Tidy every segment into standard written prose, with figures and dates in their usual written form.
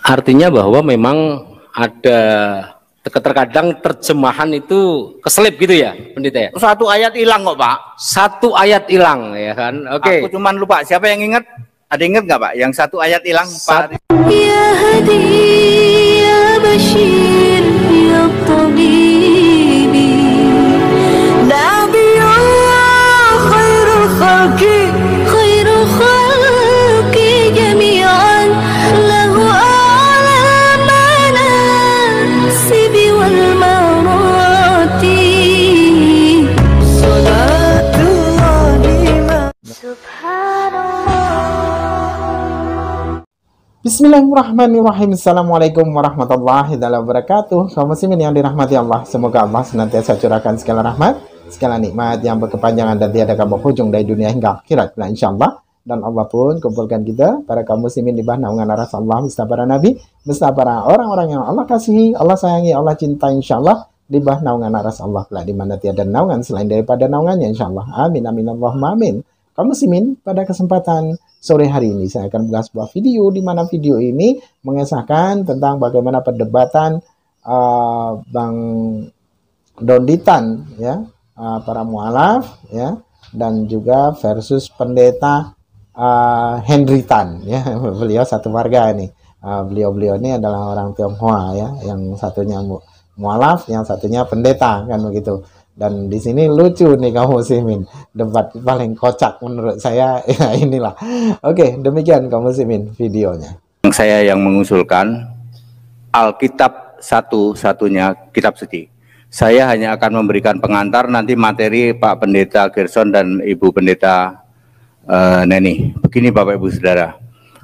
Artinya bahwa memang ada terkadang terjemahan itu keselip gitu ya, Pendeta ya? Satu ayat hilang kok, Pak. Satu ayat hilang ya kan? Oke. Aku cuman lupa. Siapa yang ingat? Ada ingat nggak, Pak? Yang satu ayat hilang, Pak? Ya Hadi, ya Bashir, ya Tabibi, Nabiyullah khairul khalqi, khairul khalqi jami'an, lahu a'la manasibi wal marati, salatullahi ma subhanallah. Bismillahirrahmanirrahim. Assalamualaikum warahmatullahi wabarakatuh. Kaum muslimin yang dirahmati Allah, semoga Allah senantiasa curahkan segala rahmat, segala nikmat yang berkepanjangan dan tiada berhujung dari dunia hingga akhirat, insyaallah. Dan Allah pun kumpulkan kita para kaum muslimin di bawah naungan aras Allah beserta para nabi, beserta para orang-orang yang Allah kasihi, Allah sayangi, Allah cintai, insyaallah, di bawah naungan aras Allah, di mana tiada naungan selain daripada naungannya, insyaallah. Amin amin Allahumma amin. Kaum muslimin, pada kesempatan sore hari ini saya akan membahas sebuah video di mana video ini mengesahkan tentang bagaimana perdebatan Bang Donditan ya, para mualaf ya, dan juga versus pendeta Henry Tan ya. Beliau satu warga ini. Beliau ini adalah orang Tionghoa ya, yang satunya mualaf, yang satunya pendeta kan begitu. Dan di sini lucu nih kaum muslimin, debat paling kocak menurut saya ya inilah. Oke, demikian kaum muslimin videonya. Saya yang mengusulkan Alkitab satu-satunya kitab suci. Saya hanya akan memberikan pengantar, nanti materi Pak Pendeta Gerson dan Ibu Pendeta Neni. Begini Bapak Ibu Saudara,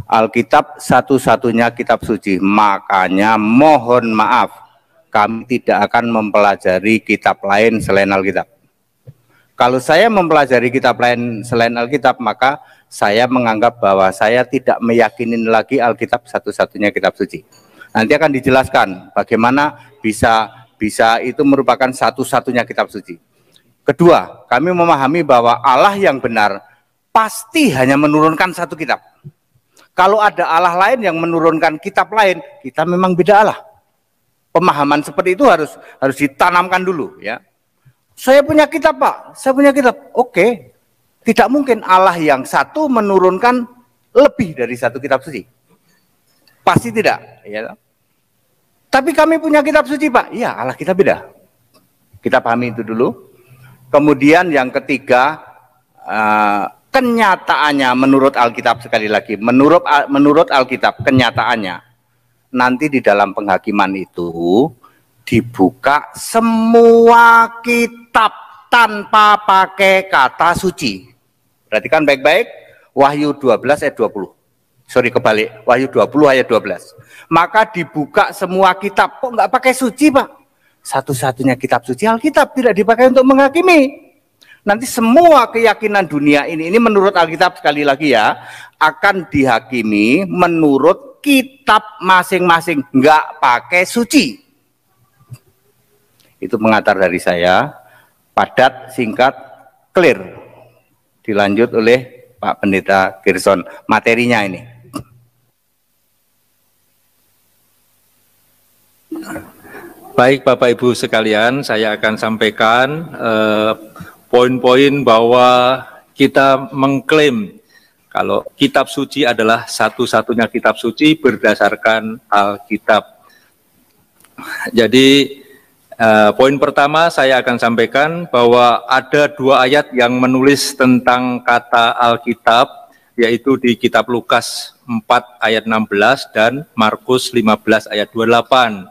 Alkitab satu-satunya kitab suci, makanya mohon maaf kami tidak akan mempelajari kitab lain selain Alkitab. Kalau saya mempelajari kitab lain selain Alkitab, maka saya menganggap bahwa saya tidak meyakini lagi Alkitab satu-satunya kitab suci. Nanti akan dijelaskan bagaimana bisa itu merupakan satu-satunya kitab suci. Kedua, kami memahami bahwa Allah yang benar pasti hanya menurunkan satu kitab. Kalau ada Allah lain yang menurunkan kitab lain, kita memang beda Allah. Pemahaman seperti itu harus ditanamkan dulu ya. Saya punya kitab Pak, saya punya kitab. Oke, tidak mungkin Allah yang satu menurunkan lebih dari satu kitab suci. Pasti tidak. Ya. Tapi kami punya kitab suci Pak. Iya, Allah kita beda. Kita pahami itu dulu. Kemudian yang ketiga, kenyataannya menurut Alkitab, sekali lagi, menurut Alkitab kenyataannya. Nanti di dalam penghakiman itu dibuka semua kitab tanpa pakai kata suci. Perhatikan baik-baik, Wahyu 12 ayat 20. Sorry kebalik, Wahyu 20 ayat 12. Maka dibuka semua kitab. Kok nggak pakai suci Pak? Satu-satunya kitab suci Alkitab, tidak dipakai untuk menghakimi. Nanti semua keyakinan dunia ini menurut Alkitab, sekali lagi ya, akan dihakimi menurut kitab masing-masing, nggak pakai suci. Itu pengantar dari saya, padat, singkat, clear. Dilanjut oleh Pak Pendeta Gerson, materinya ini. Baik Bapak Ibu sekalian, saya akan sampaikan poin-poin bahwa kita mengklaim kalau kitab suci adalah satu-satunya kitab suci berdasarkan Alkitab. Jadi poin pertama saya akan sampaikan bahwa ada dua ayat yang menulis tentang kata Alkitab, yaitu di kitab Lukas 4 ayat 16 dan Markus 15 ayat 28.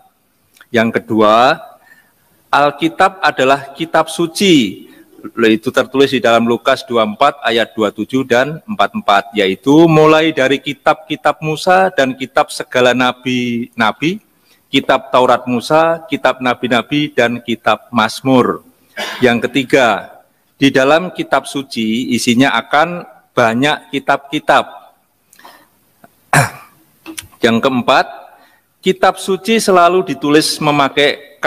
Yang kedua, Alkitab adalah kitab suci. Itu tertulis di dalam Lukas 24 ayat 27 dan 44, yaitu mulai dari kitab-kitab Musa dan kitab segala nabi-nabi, kitab Taurat Musa, kitab nabi-nabi, dan kitab Mazmur. Yang ketiga, di dalam kitab suci isinya akan banyak kitab-kitab. Yang keempat, kitab suci selalu ditulis memakai K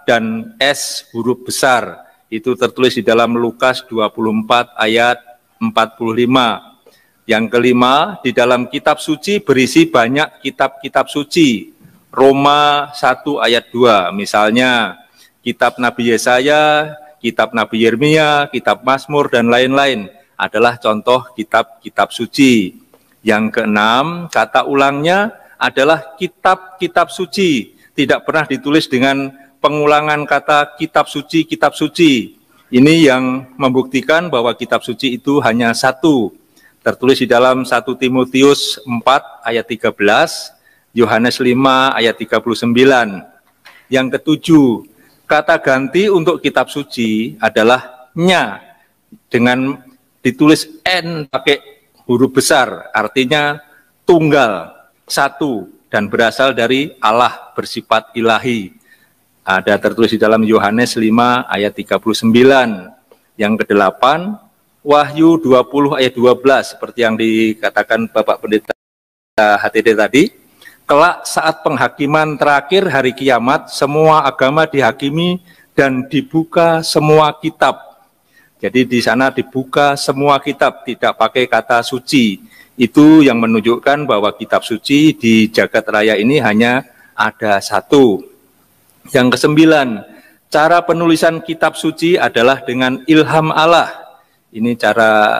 dan S huruf besar. Itu tertulis di dalam Lukas 24 ayat 45. Yang kelima, di dalam kitab suci berisi banyak kitab-kitab suci. Roma 1 ayat 2, misalnya kitab Nabi Yesaya, kitab Nabi Yeremia, kitab Mazmur, dan lain-lain adalah contoh kitab-kitab suci. Yang keenam, kata ulangnya adalah kitab-kitab suci. Tidak pernah ditulis dengan pengulangan kata kitab suci, kitab suci. Ini yang membuktikan bahwa kitab suci itu hanya satu. Tertulis di dalam 1 Timotius 4 ayat 13, Yohanes 5 ayat 39. Yang ketujuh, kata ganti untuk kitab suci adalah nya, dengan ditulis n pakai huruf besar, artinya tunggal, satu, dan berasal dari Allah, bersifat ilahi. Ada tertulis di dalam Yohanes 5 ayat 39. Yang kedelapan, Wahyu 20 ayat 12, seperti yang dikatakan Bapak Pendeta HTD tadi, kelak saat penghakiman terakhir hari kiamat, semua agama dihakimi dan dibuka semua kitab. Jadi di sana dibuka semua kitab, tidak pakai kata suci. Itu yang menunjukkan bahwa kitab suci di jagat raya ini hanya ada satu. Yang kesembilan, cara penulisan kitab suci adalah dengan ilham Allah. Ini cara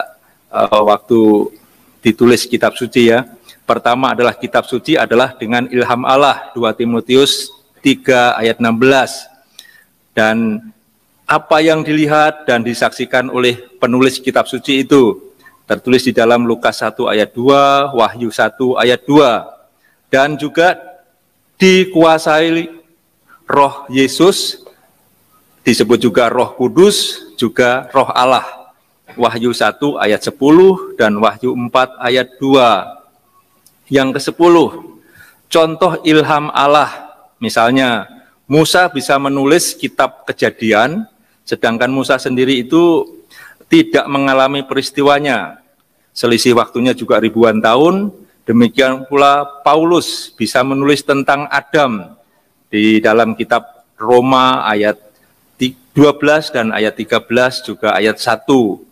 waktu ditulis kitab suci ya. Pertama adalah kitab suci adalah dengan ilham Allah, 2 Timotius 3 ayat 16. Dan apa yang dilihat dan disaksikan oleh penulis kitab suci itu tertulis di dalam Lukas 1 ayat 2, Wahyu 1 ayat 2. Dan juga dikuasai Roh Yesus, disebut juga Roh Kudus, juga Roh Allah. Wahyu 1 ayat 10 dan Wahyu 4 ayat 2. Yang ke-10, contoh ilham Allah. Misalnya, Musa bisa menulis kitab Kejadian, sedangkan Musa sendiri itu tidak mengalami peristiwanya. Selisih waktunya juga ribuan tahun. Demikian pula Paulus bisa menulis tentang Adam di dalam kitab Roma ayat 12 dan ayat 13, juga ayat 1.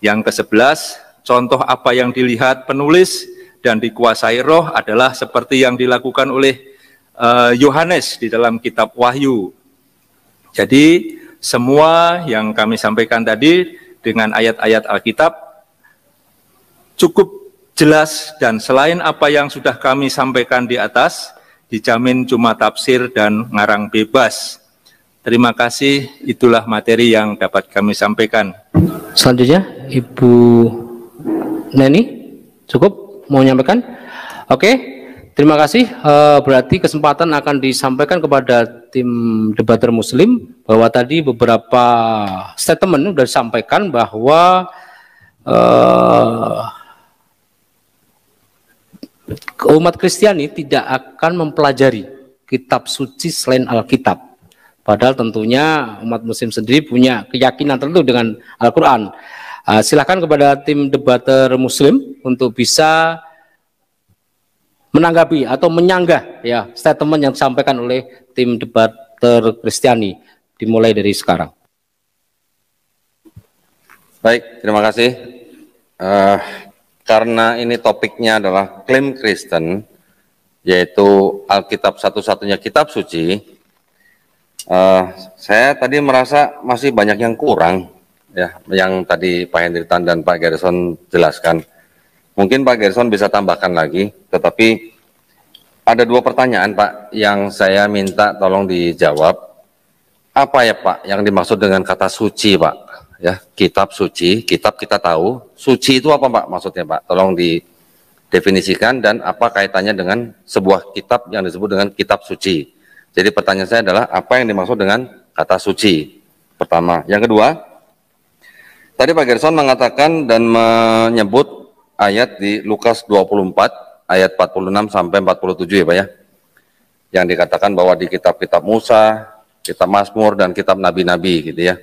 Yang ke-11, contoh apa yang dilihat penulis dan dikuasai roh adalah seperti yang dilakukan oleh Yohanes di dalam kitab Wahyu. Jadi semua yang kami sampaikan tadi dengan ayat-ayat Alkitab cukup jelas, dan selain apa yang sudah kami sampaikan di atas, dijamin cuma tafsir dan ngarang bebas. Terima kasih, itulah materi yang dapat kami sampaikan. Selanjutnya, Ibu Neni, cukup mau menyampaikan? Oke, terima kasih. Berarti kesempatan akan disampaikan kepada tim debater Muslim, bahwa tadi beberapa statement sudah disampaikan bahwa umat Kristiani tidak akan mempelajari kitab suci selain Alkitab. Padahal tentunya umat Muslim sendiri punya keyakinan tertentu dengan Al-Quran. Silakan kepada tim debater Muslim untuk bisa menanggapi atau menyanggah ya statement yang disampaikan oleh tim debater Kristiani, dimulai dari sekarang. Baik, terima kasih. Karena ini topiknya adalah klaim Kristen, yaitu Alkitab satu-satunya kitab suci, saya tadi merasa masih banyak yang kurang, ya, yang tadi Pak Hendritan dan Pak Gerson jelaskan. Mungkin Pak Gerson bisa tambahkan lagi, tetapi ada dua pertanyaan Pak yang saya minta tolong dijawab. Apa ya Pak yang dimaksud dengan kata suci Pak? Ya, kitab suci, kitab kita tahu, suci itu apa Pak maksudnya Pak? Tolong didefinisikan, dan apa kaitannya dengan sebuah kitab yang disebut dengan kitab suci. Jadi pertanyaan saya adalah apa yang dimaksud dengan kata suci? Pertama. Yang kedua, tadi Pak Gerson mengatakan dan menyebut ayat di Lukas 24 ayat 46 sampai 47 ya Pak ya. Yang dikatakan bahwa di kitab-kitab Musa, kitab Mazmur, dan kitab nabi-nabi gitu ya.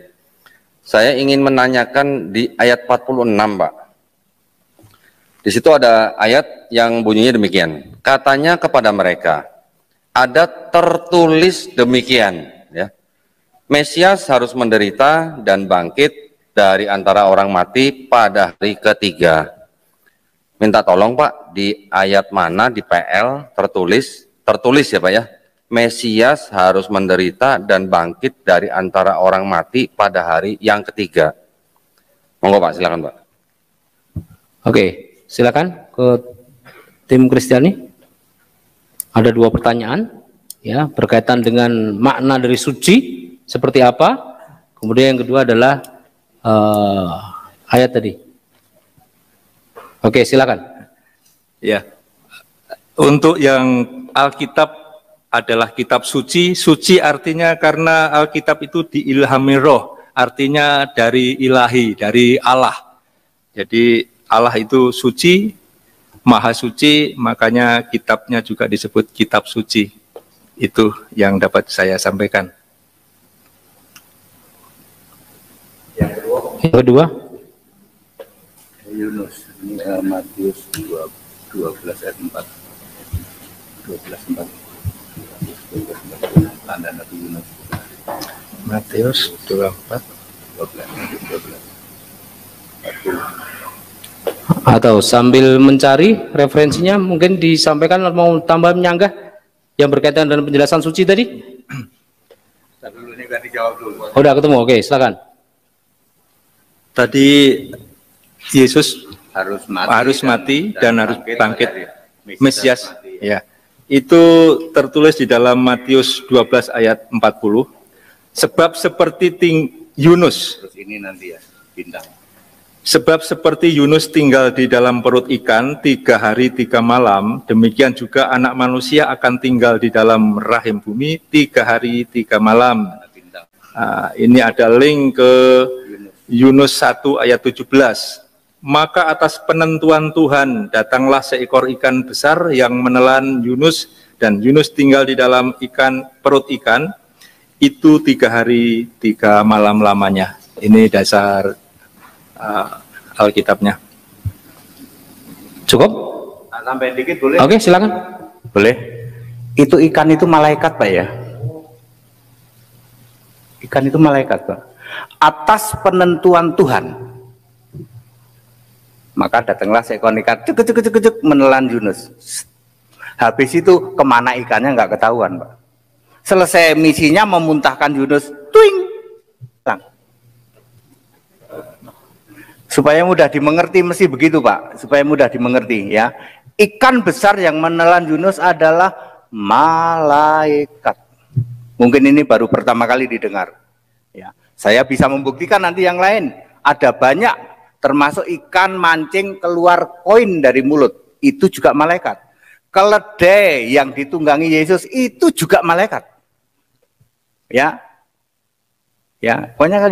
Saya ingin menanyakan di ayat 46 Pak. Di situ ada ayat yang bunyinya demikian. Katanya kepada mereka, ada tertulis demikian, ya. Mesias harus menderita dan bangkit dari antara orang mati pada hari ketiga. minta tolong Pak, di ayat mana di PL tertulis ya Pak ya, Mesias harus menderita dan bangkit dari antara orang mati pada hari yang ketiga. Monggo Pak, silakan Pak. Oke, silakan ke tim Kristiani. Ada 2 pertanyaan ya berkaitan dengan makna dari suci seperti apa. Kemudian yang kedua adalah ayat tadi. Oke, silakan. Ya, untuk yang Alkitab adalah kitab suci. Suci artinya karena Alkitab itu diilhami roh, artinya dari ilahi, dari Allah. Jadi Allah itu suci, maha suci, makanya kitabnya juga disebut kitab suci. Itu yang dapat saya sampaikan. Yang kedua, Yunus, ini Matius 12 ayat 4. 12 4. Tanda Nabi Yunus. Matius 24. 12. atau sambil mencari referensinya mungkin disampaikan, mau tambah menyanggah yang berkaitan dengan penjelasan suci tadi. Dulu ini kan dijawab dulu. Oh, udah ketemu, oke silakan. Tadi Yesus harus mati dan harus bangkit. dari Mesias, mati. ya. Itu tertulis di dalam Matius 12 ayat 40. Sebab seperti Yunus. Terus ini nanti ya, bintang. Sebab seperti Yunus tinggal di dalam perut ikan 3 hari 3 malam, demikian juga anak manusia akan tinggal di dalam rahim bumi 3 hari 3 malam. Nah, ini ada link ke Yunus 1 ayat 17. Maka atas penentuan Tuhan datanglah seekor ikan besar yang menelan Yunus, dan Yunus tinggal di dalam perut ikan itu 3 hari 3 malam lamanya. Ini dasar Alkitabnya. Cukup? Sampai dikit boleh? Oke, silakan. Boleh. Itu ikan itu malaikat Pak ya? Ikan itu malaikat Pak. Atas penentuan Tuhan. Maka datanglah seekor ikan cek menelan Yunus. Habis itu kemana ikannya nggak ketahuan Pak. Selesai misinya memuntahkan Yunus, tuing, hilang. Supaya mudah dimengerti mesti begitu Pak. Supaya mudah dimengerti ya. Ikan besar yang menelan Yunus adalah malaikat. Mungkin ini baru pertama kali didengar. Ya, saya bisa membuktikan nanti yang lain. Ada banyak. Termasuk ikan mancing keluar koin dari mulut, itu juga malaikat. Keledai yang ditunggangi Yesus itu juga malaikat. Ya, ya, pokoknya kan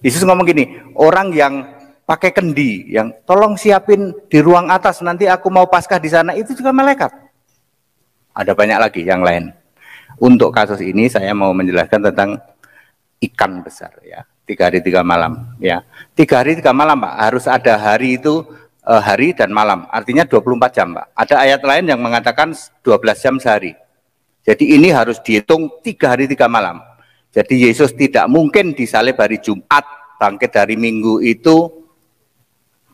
Yesus ngomong gini, orang yang pakai kendi, yang tolong siapin di ruang atas, nanti aku mau Paskah di sana, itu juga malaikat. Ada banyak lagi yang lain. Untuk kasus ini saya mau menjelaskan tentang ikan besar ya. 3 hari 3 malam ya. 3 hari 3 malam Pak, harus ada hari itu hari dan malam, artinya 24 jam Pak. Ada ayat lain yang mengatakan 12 jam sehari. Jadi ini harus dihitung 3 hari 3 malam. Jadi Yesus tidak mungkin disalib hari Jumat, bangkit hari Minggu itu,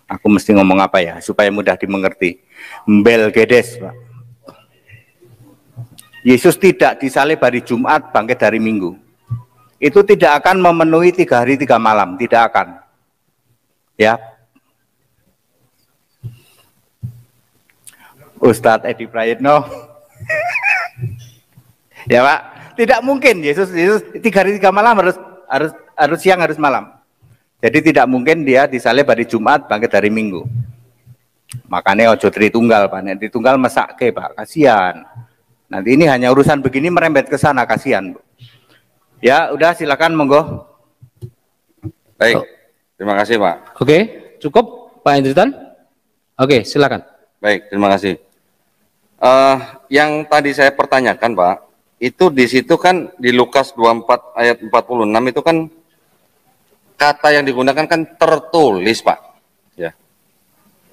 aku mesti ngomong apa ya supaya mudah dimengerti. Mbelgedes Pak. Yesus tidak disalib hari Jumat, bangkit hari Minggu. Itu tidak akan memenuhi 3 hari 3 malam, tidak akan. Ya. Ustadz Edi Prayitno. Ya Pak, tidak mungkin Yesus 3 hari 3 malam harus siang, harus malam. Jadi tidak mungkin dia disalib hari Jumat, bangkit hari Minggu. Makanya ojo tritunggal Pak, nek tritunggal mesake Pak, kasihan. Nanti ini hanya urusan begini merembet ke sana, kasihan Bu. Ya, udah silakan monggo. Baik, terima kasih Pak. Oke, cukup Pak Hendritan? Oke, silakan. Baik, terima kasih. Yang tadi saya pertanyakan Pak, itu di situ kan di Lukas 24 ayat 46 itu kan kata yang digunakan kan tertulis Pak. Ya.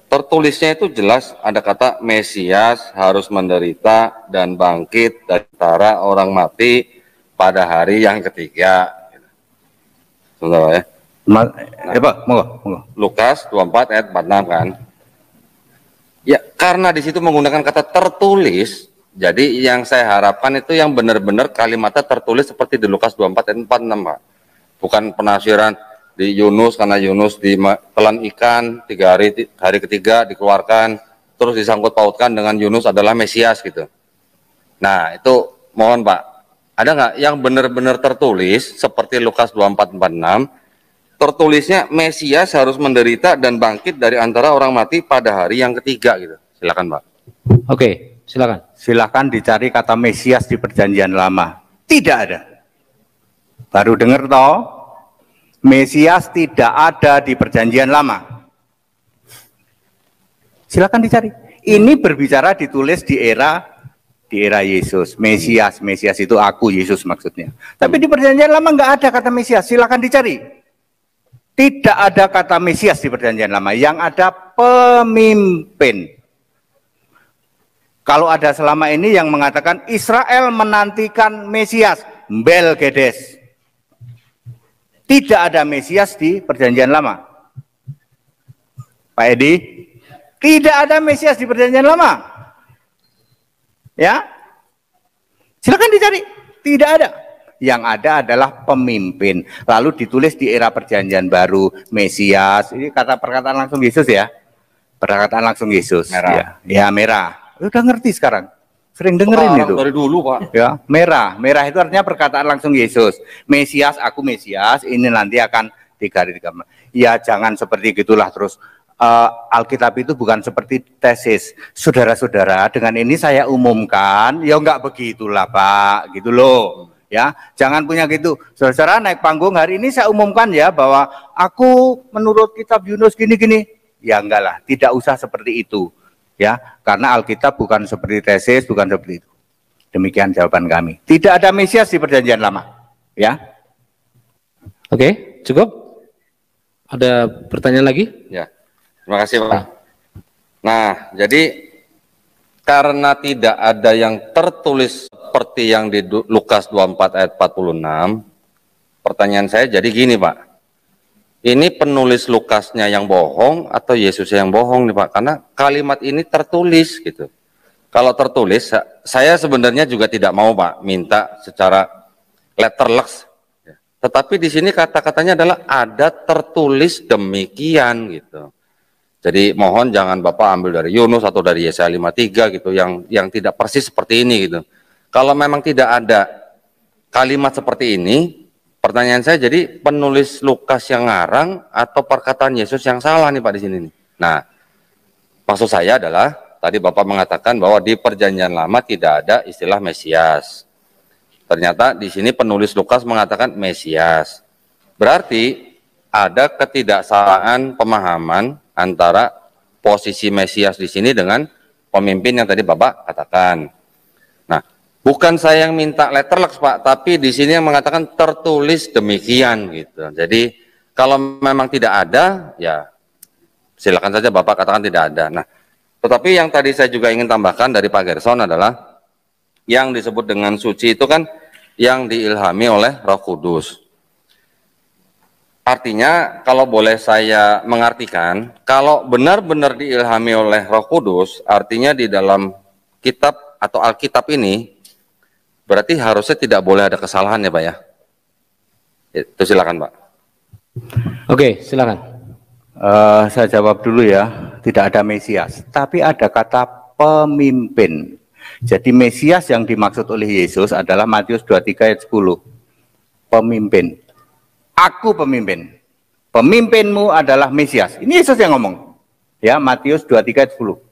Tertulisnya itu jelas ada kata Mesias harus menderita dan bangkit dari antara orang mati pada hari yang ketiga. Sebentar ya. Pak, monggo. Lukas 24 ayat 46 kan. Ya, karena di situ menggunakan kata tertulis, jadi yang saya harapkan itu yang benar-benar kalimatnya tertulis seperti di Lukas 24 ayat 46, Pak. Bukan penafsiran di Yunus, karena Yunus ditelan ikan 3 hari, hari ketiga dikeluarkan, terus disangkut pautkan dengan Yunus adalah Mesias gitu. Nah, itu mohon Pak, ada nggak yang benar-benar tertulis seperti Lukas 24:46, tertulisnya Mesias harus menderita dan bangkit dari antara orang mati pada hari yang ketiga gitu. Silakan Pak. Oke, silakan. Silakan dicari kata Mesias di Perjanjian Lama. Tidak ada. Baru dengar toh? Mesias tidak ada di Perjanjian Lama. Silakan dicari. Ini berbicara ditulis di era Yesus. Mesias itu aku, Yesus maksudnya. Tapi di Perjanjian Lama nggak ada kata Mesias. Silakan dicari. Tidak ada kata Mesias di Perjanjian Lama. Yang ada pemimpin. Kalau ada selama ini yang mengatakan Israel menantikan Mesias, Belgedes. Tidak ada Mesias di Perjanjian Lama. Pak Edi, tidak ada Mesias di Perjanjian Lama. Ya, silakan dicari. Tidak ada. Yang ada adalah pemimpin. Lalu ditulis di era Perjanjian Baru, Mesias. Ini perkataan langsung Yesus ya. Perkataan langsung Yesus. Merah. Ya, merah. Udah ngerti sekarang. Sering dengerin itu. Dari dulu Pak. Ya, merah. Merah itu artinya perkataan langsung Yesus. Mesias, aku Mesias. Ini nanti akan 3 hari 3 malam. Ya, jangan seperti gitulah terus. Alkitab itu bukan seperti tesis. Saudara-saudara, dengan ini saya umumkan, ya enggak begitulah Pak, gitu loh. Ya, jangan punya gitu. Saudara naik panggung hari ini saya umumkan ya bahwa aku menurut kitab Yunus gini-gini. Ya enggak lah, tidak usah seperti itu. Ya, karena Alkitab bukan seperti tesis, bukan seperti itu. Demikian jawaban kami. Tidak ada Mesias di Perjanjian Lama. Ya. Oke, cukup? Ada pertanyaan lagi? Ya. Terima kasih Pak. Nah, jadi karena tidak ada yang tertulis seperti yang di Lukas 24 ayat 46, pertanyaan saya jadi gini Pak, ini penulis Lukasnya yang bohong atau Yesus yang bohong nih Pak? Karena kalimat ini tertulis gitu. Kalau tertulis, saya sebenarnya juga tidak mau Pak minta secara letterless. Tetapi di sini kata-katanya adalah ada tertulis demikian gitu. Jadi mohon jangan Bapak ambil dari Yunus atau dari Yesaya 53 gitu yang tidak persis seperti ini gitu. Kalau memang tidak ada kalimat seperti ini, pertanyaan saya jadi penulis Lukas yang ngarang atau perkataan Yesus yang salah nih Pak di sini nih. Nah, maksud saya adalah tadi Bapak mengatakan bahwa di Perjanjian Lama tidak ada istilah Mesias. Ternyata di sini penulis Lukas mengatakan Mesias. Berarti ada ketidaksamaan pemahaman antara posisi Mesias di sini dengan pemimpin yang tadi Bapak katakan. Nah, bukan saya yang minta letterless Pak, tapi di sini yang mengatakan tertulis demikian gitu. Jadi kalau memang tidak ada, ya silakan saja Bapak katakan tidak ada. Nah, tetapi yang tadi saya juga ingin tambahkan dari Pak Gerson adalah yang disebut dengan suci itu kan yang diilhami oleh Roh Kudus. Artinya kalau boleh saya mengartikan, kalau benar-benar diilhami oleh Roh Kudus, artinya di dalam kitab atau Alkitab ini, berarti harusnya tidak boleh ada kesalahan ya Pak ya? Itu silakan Pak. Oke, silakan. Saya jawab dulu ya, tidak ada Mesias, tapi ada kata pemimpin. Jadi Mesias yang dimaksud oleh Yesus adalah Matius 23 ayat 10. Pemimpin. Aku pemimpin. Pemimpinmu adalah Mesias. Ini Yesus yang ngomong. Ya, Matius 23 ayat 10.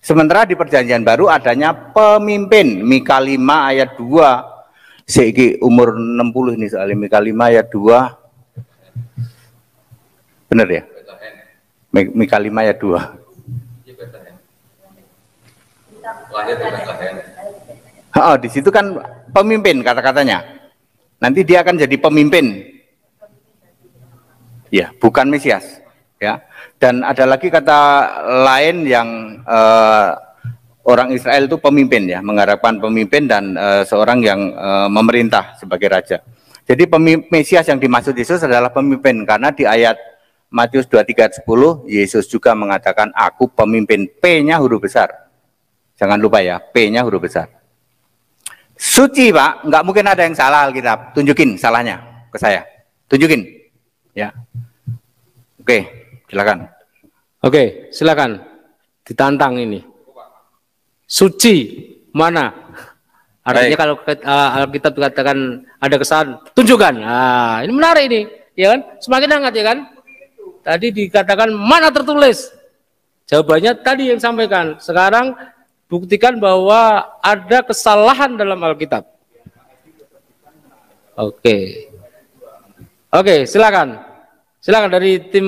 Sementara di Perjanjian Baru adanya pemimpin. Mika 5 ayat 2. Seiki umur 60 ini soalnya Mika 5 ayat 2. Benar ya? Mika 5 ayat 2. Oh, di situ kan pemimpin kata-katanya. Nanti dia akan jadi pemimpin. Ya, bukan Mesias. Ya. Dan ada lagi kata lain yang orang Israel itu pemimpin ya, mengharapkan pemimpin dan seorang yang memerintah sebagai raja. Jadi Mesias yang dimaksud Yesus adalah pemimpin karena di ayat Matius 23 ayat 10, Yesus juga mengatakan aku pemimpin, P-nya huruf besar. Jangan lupa ya, P-nya huruf besar. Suci Pak, nggak mungkin ada yang salah Alkitab. Tunjukin salahnya ke saya. Tunjukin. Ya. Oke, silakan. Oke, silakan. Ditantang ini. Suci mana? Artinya kalau Alkitab dikatakan ada kesalahan, tunjukkan. Nah, ini menarik ini, ya kan? Semakin hangat ya kan? Tadi dikatakan mana tertulis? Jawabannya tadi yang sampaikan. Sekarang buktikan bahwa ada kesalahan dalam Alkitab. Oke. Oke, silakan. Silakan dari tim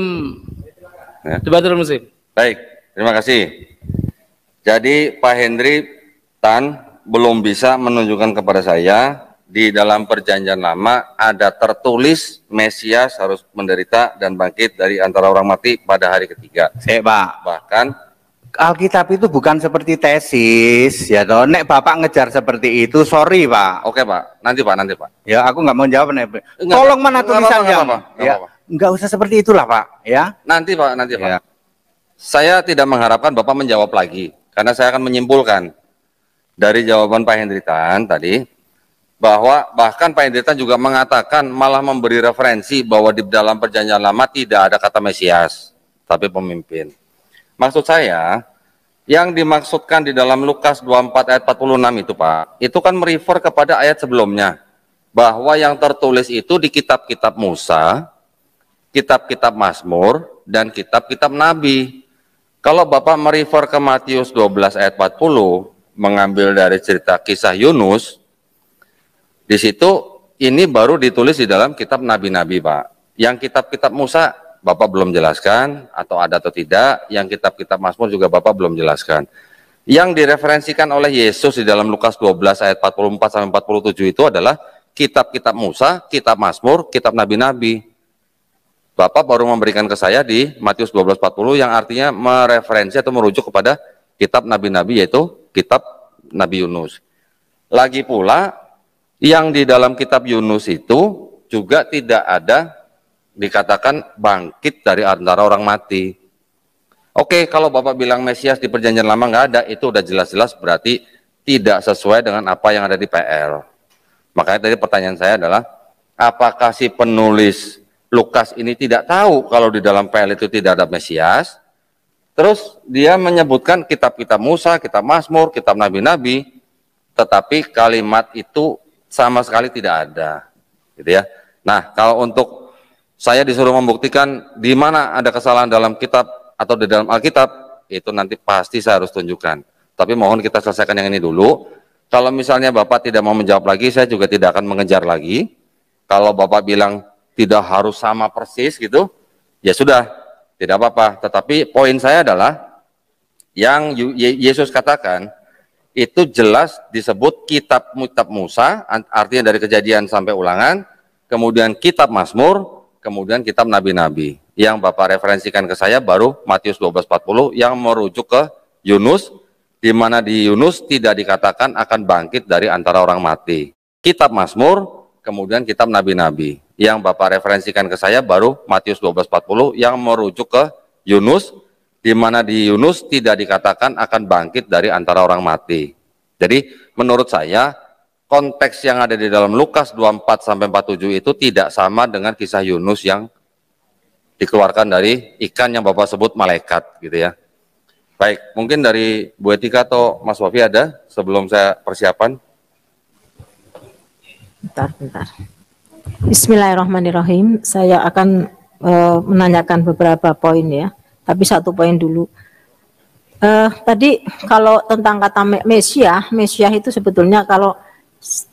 Debatur Muslim. Baik, terima kasih. Jadi Pak Hendri Tan belum bisa menunjukkan kepada saya di dalam perjanjian lama ada tertulis Mesias harus menderita dan bangkit dari antara orang mati pada hari ketiga. Pak. Bahkan Alkitab itu bukan seperti tesis, ya toh. Nek Bapak ngejar seperti itu, sorry Pak. oke Pak, nanti Pak. Ya aku nggak mau jawab nih. Enggak, Tolong mana enggak tulisannya? apa-apa, Ya, nggak usah seperti itulah Pak. Ya. Nanti Pak. Ya. Saya tidak mengharapkan Bapak menjawab lagi, karena saya akan menyimpulkan dari jawaban Pak Hendri Tan tadi, bahwa bahkan Pak Hendri Tan juga mengatakan malah memberi referensi bahwa di dalam perjanjian lama tidak ada kata Mesias, tapi pemimpin. Maksud saya, yang dimaksudkan di dalam Lukas 24 ayat 46 itu Pak, itu kan merefer kepada ayat sebelumnya, bahwa yang tertulis itu di kitab-kitab Musa, kitab-kitab Mazmur, dan kitab-kitab Nabi. Kalau Bapak merefer ke Matius 12 ayat 40, mengambil dari cerita kisah Yunus, di situ ini baru ditulis di dalam kitab Nabi-Nabi Pak. Yang kitab-kitab Musa Bapak belum jelaskan atau ada atau tidak, yang kitab-kitab Mazmur juga Bapak belum jelaskan. Yang direferensikan oleh Yesus di dalam Lukas 12 ayat 44 sampai 47 itu adalah kitab-kitab Musa, kitab Mazmur, kitab Nabi-Nabi. Bapak baru memberikan ke saya di Matius 12:40 yang artinya mereferensi atau merujuk kepada kitab Nabi-Nabi, yaitu kitab Nabi Yunus. Lagi pula yang di dalam kitab Yunus itu juga tidak ada dikatakan bangkit dari antara orang mati. Oke, kalau Bapak bilang Mesias di perjanjian lama nggak ada, itu udah jelas-jelas berarti tidak sesuai dengan apa yang ada di PL. Makanya tadi pertanyaan saya adalah, apakah si penulis Lukas ini tidak tahu kalau di dalam PL itu tidak ada Mesias? Terus dia menyebutkan kitab-kitab Musa, kitab Mazmur, kitab Nabi-Nabi, tetapi kalimat itu sama sekali tidak ada, gitu ya. Nah, kalau untuk saya disuruh membuktikan di mana ada kesalahan dalam kitab atau di dalam Alkitab, itu nanti pasti saya harus tunjukkan. Tapi mohon kita selesaikan yang ini dulu. Kalau misalnya Bapak tidak mau menjawab lagi, saya juga tidak akan mengejar lagi. Kalau Bapak bilang tidak harus sama persis gitu, ya sudah, tidak apa-apa. Tetapi poin saya adalah yang Yesus katakan itu jelas disebut kitab Musa, artinya dari Kejadian sampai Ulangan, kemudian kitab Mazmur, kemudian kitab Nabi-Nabi. Yang Bapak referensikan ke saya baru Matius 12:40 yang merujuk ke Yunus, di mana di Yunus tidak dikatakan akan bangkit dari antara orang mati. Kitab Mazmur, kemudian kitab Nabi-Nabi. Yang Bapak referensikan ke saya baru Matius 12:40 yang merujuk ke Yunus, di mana di Yunus tidak dikatakan akan bangkit dari antara orang mati. Jadi menurut saya konteks yang ada di dalam Lukas 24 sampai 47 itu tidak sama dengan kisah Yunus yang dikeluarkan dari ikan yang Bapak sebut malaikat, gitu ya. Baik, mungkin dari Bu Etika atau Mas Wafi ada sebelum saya persiapan. Bentar. Bismillahirrahmanirrahim. Saya akan menanyakan beberapa poin ya, tapi satu poin dulu. Tadi kalau tentang kata Mesias itu sebetulnya kalau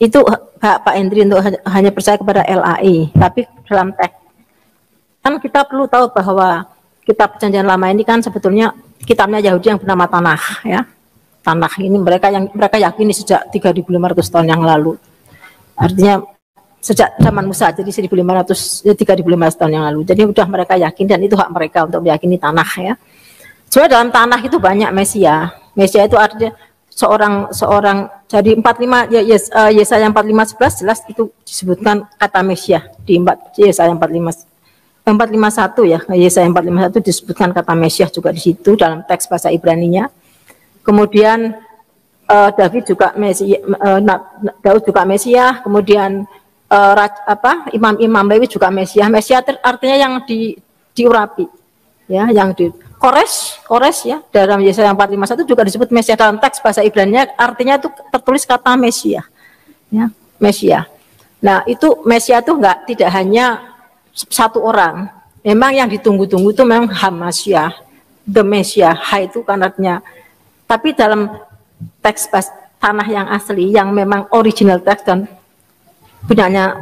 itu Pak Hendri untuk hanya percaya kepada LAI, tapi dalam teks kan kita perlu tahu bahwa kitab perjanjian lama ini kan sebetulnya kitabnya Yahudi yang bernama Tanakh ya. Tanakh ini mereka yakini sejak 3.500 tahun yang lalu. Artinya sejak zaman Musa, jadi 3.500 tahun yang lalu. Jadi sudah mereka yakin dan itu hak mereka untuk meyakini Tanakh ya. Cuma dalam Tanakh itu banyak Mesias. Mesias itu artinya seorang jadi 45 Yesaya 45:11 jelas itu disebutkan kata Mesias di Yesaya 45 451 ya, Yesaya 451 disebutkan kata Mesias juga di situ dalam teks bahasa Ibrani-nya. Kemudian Daud juga Mesias, kemudian imam-imam Lewi juga Mesias. Mesias artinya yang diurapi, ya, yang di Kores ya, dalam Yesaya 451 juga disebut Mesias dalam teks bahasa Ibrani-nya, artinya itu tertulis kata Mesias, ya, Mesias. Nah, itu Mesias itu tidak hanya satu orang. Memang yang ditunggu-tunggu itu memang Hamasiah, the Messiah, itu kan artinya. Tapi dalam teks tanah yang asli, yang memang original teks dan punyanya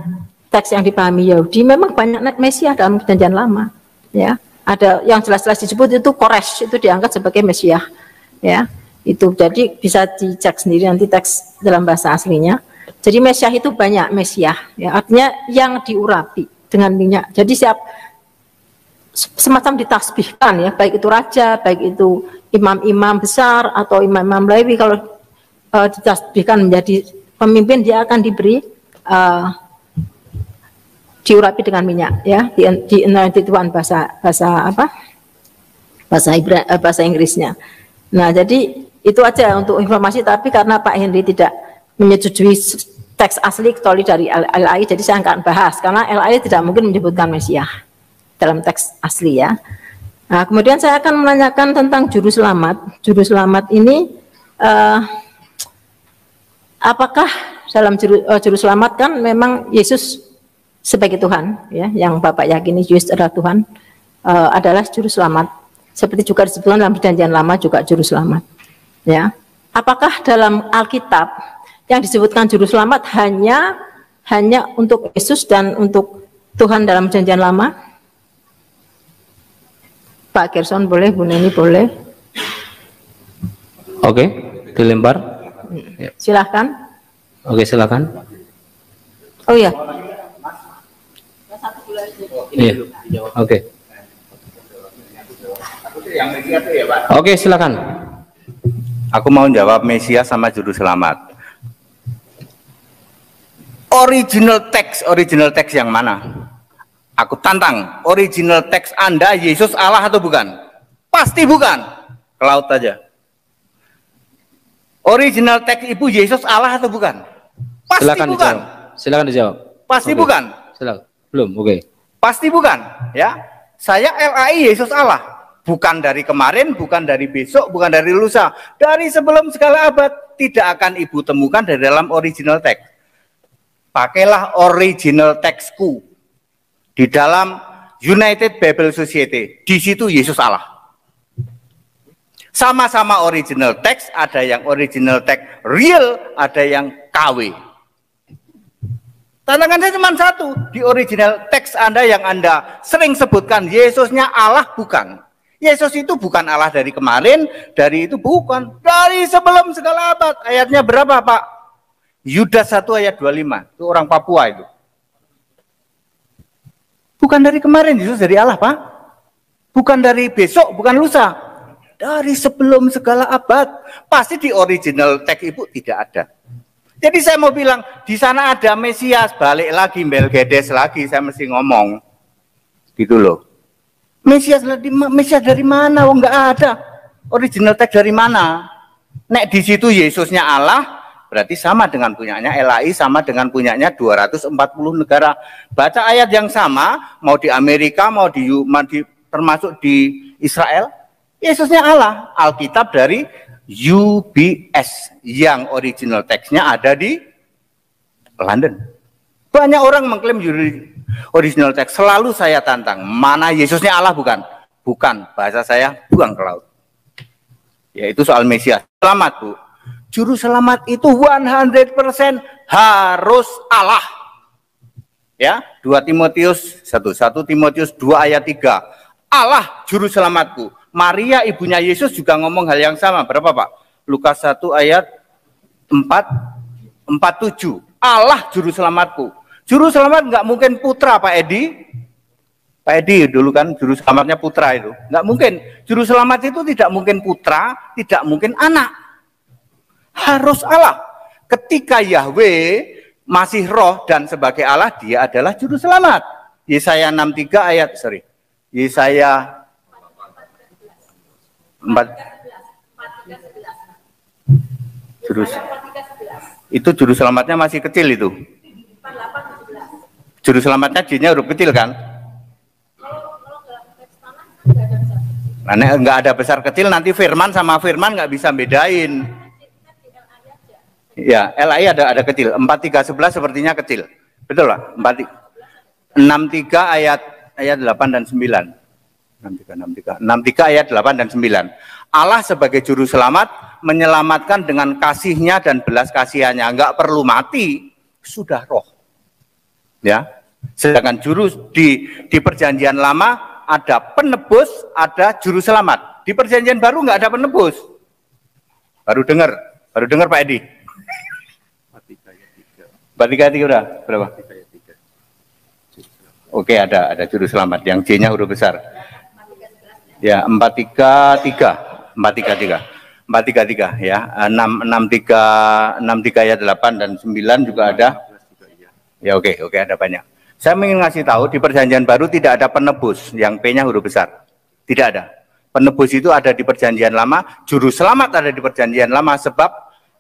teks yang dipahami Yahudi, memang banyak Mesias dalam Perjanjian Lama. Ya, ada yang jelas-jelas disebut itu Kores, itu diangkat sebagai Mesias. Ya, itu jadi bisa dicek sendiri nanti teks dalam bahasa aslinya. Jadi Mesias itu banyak Mesias, ya, artinya yang diurapi dengan minyak. Jadi semacam ditasbihkan ya, baik itu raja, baik itu imam-imam besar atau imam-imam Lewi, kalau ditasbihkan menjadi pemimpin, dia akan diberi diurapi dengan minyak ya, di anointed one bahasa Inggrisnya. Nah, jadi itu aja untuk informasi, tapi karena Pak Henry tidak menyetujui teks asli kecuali dari LAI, jadi saya akan bahas karena LAI tidak mungkin menyebutkan Mesias dalam teks asli ya. Nah, kemudian saya akan menanyakan tentang juru selamat. Juru selamat ini apakah dalam juru selamat kan memang Yesus sebagai Tuhan ya, yang Bapak yakini Yesus adalah Tuhan, adalah juru selamat. Seperti juga disebutkan dalam Perjanjian Lama juga juru selamat. Ya. Apakah dalam Alkitab yang disebutkan juru selamat hanya untuk Yesus dan untuk Tuhan dalam Perjanjian Lama? Pak Gerson boleh, Bu Neni boleh. Oke, dilempar. Silahkan. Oke, silakan. Oh ya. Iya. Oke. Oke, silakan. Aku mau jawab Mesias sama juru selamat. Original teks yang mana? Aku tantang, original teks Anda Yesus Allah atau bukan? Pasti bukan. Ke laut aja. Original teks Ibu Yesus Allah atau bukan? Pasti silakan bukan. Dijawab. Silakan dijawab. Pasti Oke. bukan. Silakan. Belum, oke. Pasti bukan, ya. Saya LAI Yesus Allah. Bukan dari kemarin, bukan dari besok, bukan dari lusa. Dari sebelum segala abad tidak akan Ibu temukan dari dalam original teks. Pakailah original teksku di dalam United Bible Society. Di situ Yesus Allah. Sama-sama original teks, ada yang original teks real, ada yang KW. Tantangannya cuma satu, di original teks Anda yang Anda sering sebutkan Yesusnya Allah, bukan. Yesus itu bukan Allah dari kemarin, dari itu bukan. Dari sebelum segala abad. Ayatnya berapa, Pak? Yudas 1 ayat 25, itu orang Papua itu. Bukan dari kemarin, Yesus dari Allah, Pak. Bukan dari besok, bukan lusa. Dari sebelum segala abad. Pasti di original teks Ibu tidak ada. Jadi saya mau bilang, di sana ada Mesias, balik lagi, Melgedes lagi, saya mesti ngomong. Gitu loh. Mesias dari mana? Oh, enggak ada. Original teks dari mana? Nek di situ Yesusnya Allah, berarti sama dengan punyanya LAI, sama dengan punyanya 240 negara. Baca ayat yang sama, mau di Amerika, mau termasuk di Israel, Yesusnya Allah. Alkitab dari UBS, yang original teksnya ada di London. Banyak orang mengklaim original teks. Selalu saya tantang, mana Yesusnya Allah bukan? Bukan, bahasa saya buang ke laut. Yaitu soal Mesias. Selamat, Bu. Juru selamat itu 100% harus Allah. Ya, 2 Timotius 1 Timotius 2 ayat 3. Allah juru selamatku. Maria ibunya Yesus juga ngomong hal yang sama. Berapa, Pak? Lukas 1 ayat 47. Allah juru selamatku. Juru selamat nggak mungkin putra, Pak Edi. Pak Edi dulu kan juru selamatnya putra itu. Nggak mungkin. Juru selamat itu tidak mungkin putra, tidak mungkin anak. Harus Allah. Ketika Yahweh masih roh dan sebagai Allah, dia adalah juru selamat. Yesaya 63 ayat, Yesaya 4 itu juru selamatnya masih kecil itu. Juru selamatnya J-nya huruf kecil kan? Nah, nggak ada besar kecil, nanti firman sama firman nggak bisa bedain. Ya, LAI ada kecil. 4311 sepertinya kecil. Betul lah, 63 ayat 8 dan 9. 63 ayat 8 dan 9. Allah sebagai juru selamat menyelamatkan dengan kasih-Nya dan belas kasihannya, nggak perlu mati, sudah roh. Ya. Sedangkan juru di perjanjian lama ada penebus, ada juru selamat. Di perjanjian baru nggak ada penebus. Baru dengar Pak Edi. 43 udah berapa? Oke, ada juru selamat yang J-nya huruf besar. Ya, 433 ya. 63 ayat 8 dan 9 juga ada. Ya, oke, ada banyak. Saya ingin ngasih tahu di perjanjian baru tidak ada penebus yang P-nya huruf besar. Tidak ada. Penebus itu ada di perjanjian lama, juru selamat ada di perjanjian lama sebab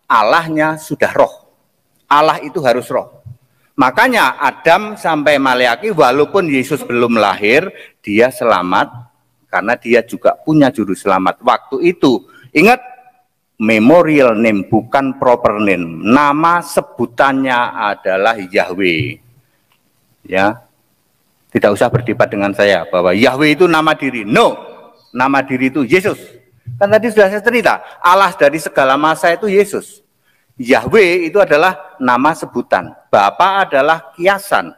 Allahnya sudah roh. Allah itu harus roh. Makanya Adam sampai Maleaki walaupun Yesus belum lahir, dia selamat karena dia juga punya juru selamat. Waktu itu, ingat, memorial name bukan proper name. Nama sebutannya adalah Yahweh. Ya, tidak usah berdebat dengan saya bahwa Yahweh itu nama diri. No, nama diri itu Yesus. Kan tadi sudah saya cerita, Allah dari segala masa itu Yesus. Yahweh itu adalah nama sebutan. Bapa adalah kiasan.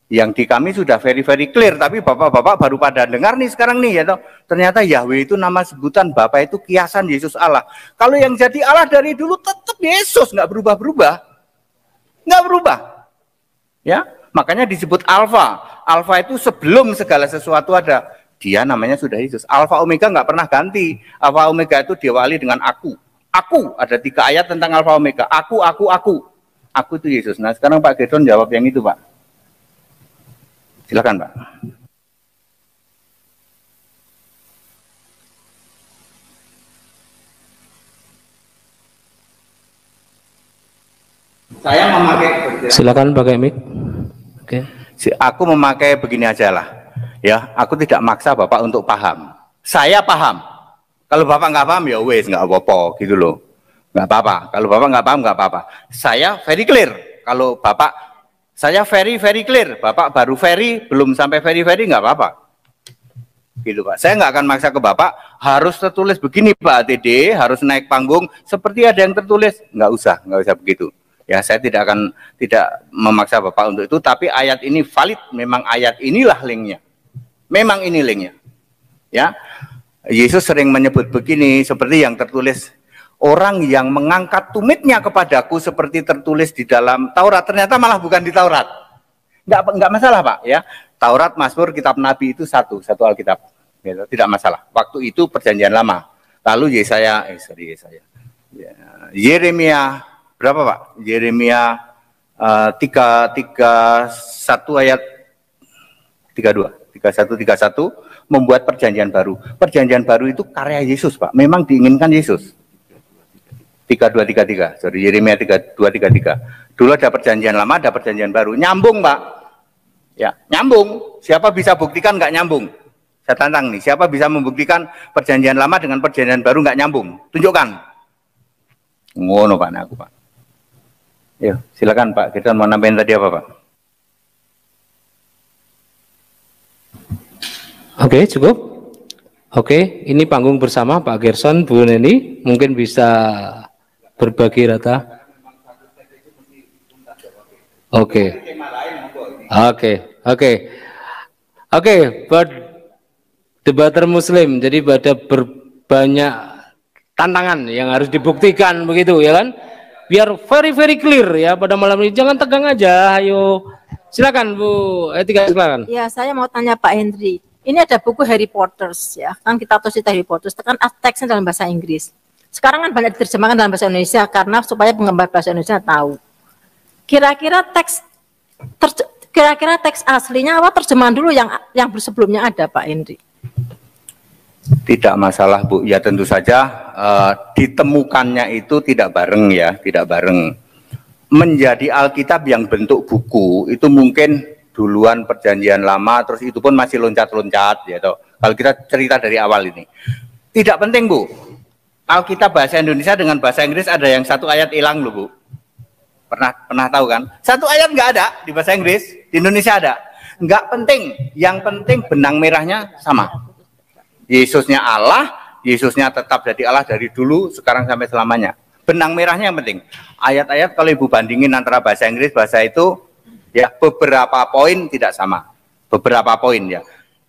Yang di kami sudah very clear, tapi bapak-bapak baru pada dengar nih sekarang nih ya toh. Ternyata Yahweh itu nama sebutan, Bapa itu kiasan, Yesus Allah. Kalau yang jadi Allah dari dulu tetap Yesus, nggak berubah-berubah. Nggak berubah. Ya. Makanya disebut Alfa. Alfa itu sebelum segala sesuatu ada. Dia namanya sudah Yesus. Alfa Omega nggak pernah ganti. Alfa Omega itu diawali dengan aku. Aku, ada 3 ayat tentang Alfa Omega. Aku. Aku itu Yesus. Nah sekarang Pak Gedon jawab yang itu Pak. Silakan Pak. Saya memakai. Silakan pakai mic. Oke. Aku memakai begini aja lah. Ya, aku tidak maksa Bapak untuk paham. Saya paham. Kalau Bapak nggak paham ya wes nggak apa-apa gitu loh. Nggak apa-apa. Kalau Bapak nggak paham nggak apa-apa. Saya very clear. Kalau Bapak, saya very clear. Bapak baru belum sampai very nggak apa-apa. Gitu Pak. Saya nggak akan maksa ke Bapak harus tertulis begini Pak ATD, harus naik panggung seperti ada yang tertulis. Nggak usah begitu. Ya, saya tidak memaksa Bapak untuk itu, tapi ayat ini valid, memang ayat inilah linknya. Memang ini linknya. Ya. Yesus sering menyebut begini, seperti yang tertulis, orang yang mengangkat tumitnya kepadaku seperti tertulis di dalam Taurat, ternyata malah bukan di Taurat. Enggak masalah, Pak, ya. Taurat, Mazmur, kitab Nabi itu satu Alkitab. Gitu, tidak masalah. Waktu itu perjanjian lama. Lalu Yeremia berapa Pak? Yeremia 31 ayat 31 membuat perjanjian baru. Perjanjian baru itu karya Yesus Pak. Memang diinginkan Yesus. 3233. Sorry, Yeremia 3233. Dulu ada perjanjian lama, ada perjanjian baru. Nyambung Pak. Ya, nyambung. Siapa bisa buktikan nggak nyambung? Saya tantang nih. Siapa bisa membuktikan perjanjian lama dengan perjanjian baru nggak nyambung? Tunjukkan. Ngono Pak, aku Pak. Ya, silakan Pak. Kita mau nambahin tadi apa Pak? Oke, cukup. Oke, ini panggung bersama Pak Gerson, Bu Neni, mungkin bisa berbagi rata. Oke, buat debater Muslim, jadi ada banyak tantangan yang harus dibuktikan begitu ya kan? Biar very clear ya pada malam ini, jangan tegang aja. Ayo, silakan Bu Etika, silakan. Ya, saya mau tanya Pak Hendri. Ini ada buku Harry Potter ya, kan kita tahu cerita Harry Potter, kan teksnya dalam bahasa Inggris. Sekarang kan banyak diterjemahkan dalam bahasa Indonesia karena supaya penggemar bahasa Indonesia tahu. Kira-kira teks kira-kira teks aslinya apa terjemahan dulu yang sebelumnya ada, Pak Henry? Tidak masalah, Bu. Ya tentu saja ditemukannya itu tidak bareng ya, tidak bareng. Menjadi Alkitab yang bentuk buku itu mungkin duluan Perjanjian Lama, terus itu pun masih loncat-loncat ya toh. Kalau kita cerita dari awal ini. Tidak penting, Bu. Alkitab bahasa Indonesia dengan bahasa Inggris ada yang satu ayat hilang loh, Bu. Pernah tahu kan? Satu ayat nggak ada di bahasa Inggris, di Indonesia ada. Nggak penting. Yang penting benang merahnya sama. Yesusnya Allah, Yesusnya tetap jadi Allah dari dulu, sekarang sampai selamanya. Benang merahnya yang penting. Ayat-ayat kalau Ibu bandingin antara bahasa Inggris, bahasa itu, ya beberapa poin tidak sama. Beberapa poin ya.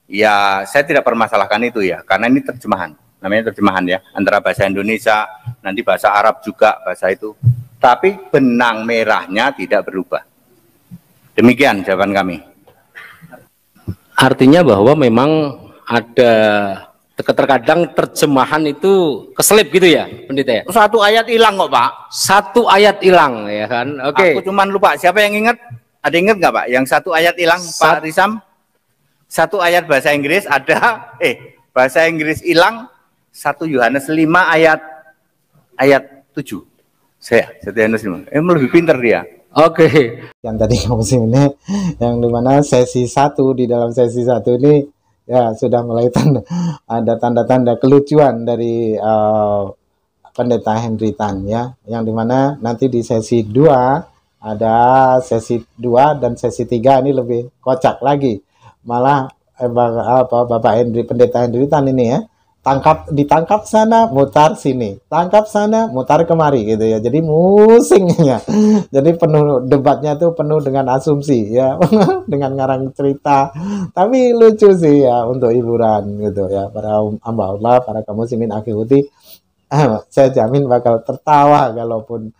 Ya saya tidak permasalahkan itu ya, karena ini terjemahan. Namanya terjemahan ya, antara bahasa Indonesia, nanti bahasa Arab juga, bahasa itu. Tapi benang merahnya tidak berubah. Demikian jawaban kami. Artinya bahwa memang ada terkadang terjemahan itu keselip gitu ya, Pendeta ya? Satu ayat hilang kok, Pak. Satu ayat hilang ya kan? Oke. Aku cuman lupa, siapa yang ingat? Ada ingat nggak, Pak? Yang satu ayat hilang, Pak Risam? Satu ayat bahasa Inggris ada, bahasa Inggris hilang, 1 Yohanes 5 ayat 7. Saya Yohanes 5. Lebih pintar dia. Oke. Yang tadi kamu ini, yang dimana sesi 1, di dalam sesi 1 ini ya sudah mulai ada tanda-tanda kelucuan dari Pendeta Henry Tan ya, yang dimana nanti di sesi 2 ada sesi 2 dan sesi 3 ini lebih kocak lagi, malah Bapak Henry, Pendeta Henry Tan ini ya, ditangkap sana, mutar sini, tangkap sana, mutar kemari gitu ya. Jadi musingnya. Jadi penuh debatnya tuh penuh dengan asumsi ya, dengan ngarang cerita. Tapi lucu sih ya untuk hiburan gitu ya. Para hamba Allah, para kaum muslimin akhirati, saya jamin bakal tertawa kalaupun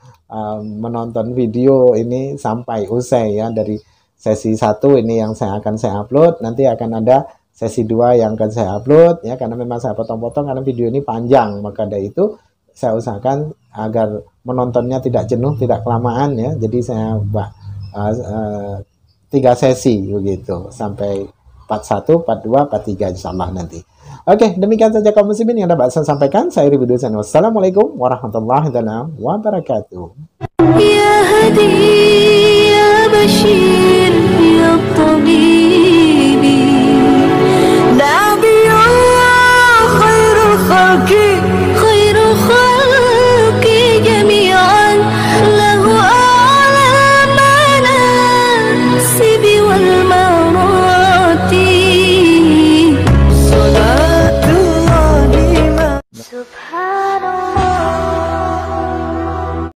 menonton video ini sampai usai ya, dari sesi 1 ini yang akan saya upload, nanti akan ada sesi 2 yang akan saya upload ya, karena memang saya potong-potong karena video ini panjang, maka dari itu saya usahakan agar menontonnya tidak jenuh, tidak kelamaan ya. Jadi saya buat 3 sesi begitu, sampai part 1, part 2, part 3 insyaallah nanti. Oke, demikian saja kaum muslimin yang dapat saya sampaikan. Saya Ridwan Dusani. Wassalamualaikum warahmatullahi wabarakatuh. Ya Hadi ya Bashir